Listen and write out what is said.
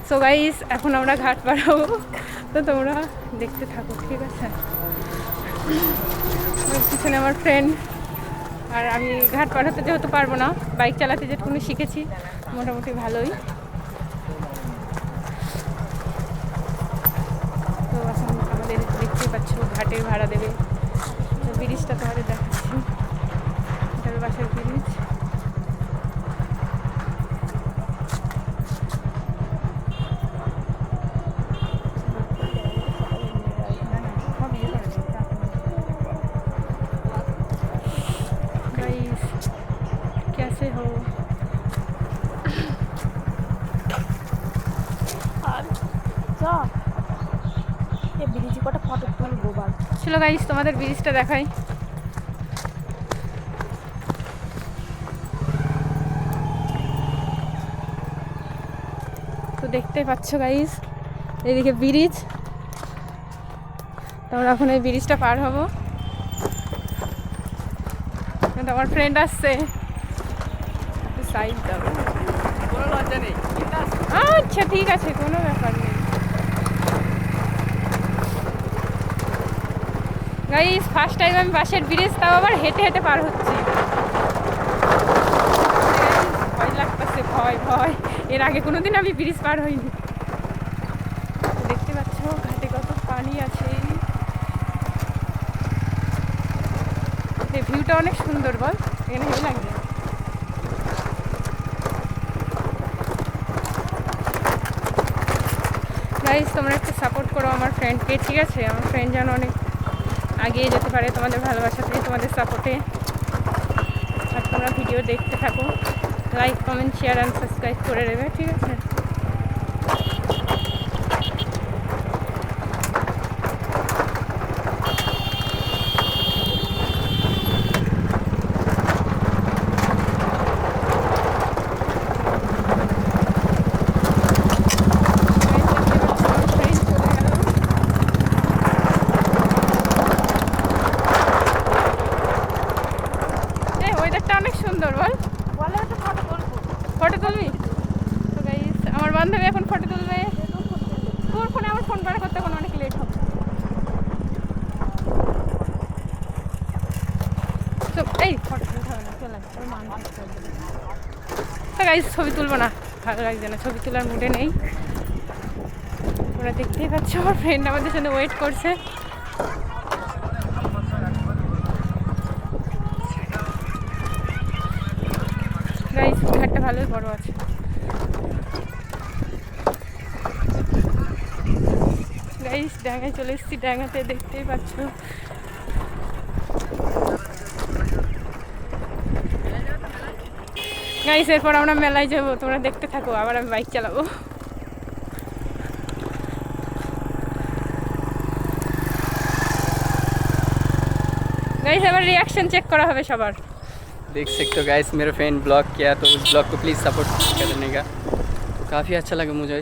So guys এখন আমরা ঘাট পার হবো, তো তোমরা দেখতে থাকো, ঠিক আছে? পিছনে আমার ফ্রেন্ড, আর আমি ঘাট পার হতে যেহেতু পারবো না, বাইক চালাতে যেটুকুনি শিখেছি মোটামুটি ভালোই। তো এখন আমাদের দেখতে পাচ্ছ ঘাটের ভাড়া দেবে, তো ব্রিজটা তোমাদের দেখাচ্ছি, এটার পাশের ব্রিজ। कैसे हो? ব্রিজে কটা ফটো তুলবো বল। চলো গাইস তোমাদের ব্রিজটা দেখাই। তো দেখতেই পাচ্ছ গাইস, এদিকে ব্রিজ, তোমরা এখন এই ব্রিজটা পার হবো। কিন্তু আমার ফ্রেন্ড আসছে, সাইড দাও। কোনো লজ্জা নেই, আচ্ছা ঠিক আছে, কোনো ব্যাপার নেই। গাইস ফার্স্ট টাইম আমি বাসের ব্রিজ, তাও আবার হেঁটে হেঁটে পার হচ্ছি। ভয় লাগতেছে, ভয় ভয়, এর আগে কোনোদিন আমি ব্রিজ পার হইনি। দেখতে পাচ্ছ ঘাটে কত পানি আছে, এই ভিউটা অনেক সুন্দর, বল এখানে হেভি লাগছে। গাইস তোমরা একটু সাপোর্ট করো আমার ফ্রেন্ডকে, ঠিক আছে? আমার ফ্রেন্ড যেন অনেক এগিয়ে যেতে পারে তোমাদের ভালোবাসাতে, তোমাদের সাপোর্টে। আর তোমরা ভিডিও দেখতে থাকো, like comment share and subscribe করে দেবে, ঠিক আছে? অনেক সুন্দর, বল বলে তো ফটো তুলবো। ফটো তুলবি? তো গাইস আমার বান্ধবী এখন ফটো তুলবে। তোর ফোনে আমার ফোন বার করতে কোনো অনেক লেট হবে। তো এই ফটো তুলতে হবে না, চলে তো গাইস ছবি তুলবো না, ভালো লাগছে না, ছবি তোলার মুডে নেই। ওরা দেখতেই পাচ্ছ আমার ফ্রেন্ড আমাদের সাথে ওয়েট করছে। গাইস ঘাটটা ভালোই বড় আছে। গাইস ডাঙায় চলে এসেছি, ডাঙাতে দেখতেই পাচ্ছ। গাইস এরপর আমরা মেলায় যাবো, তোমরা দেখতে থাকো, আবার আমি বাইক চালাবো। गाइस अब रिएक्शन चेक करा হবে সবার। देख सकते हो गाइस, मेरे फ्रेंड ब्लॉग किया तो उस ब्लॉग को प्लीज़ सपोर्ट करने का, तो काफ़ी अच्छा लगा मुझे।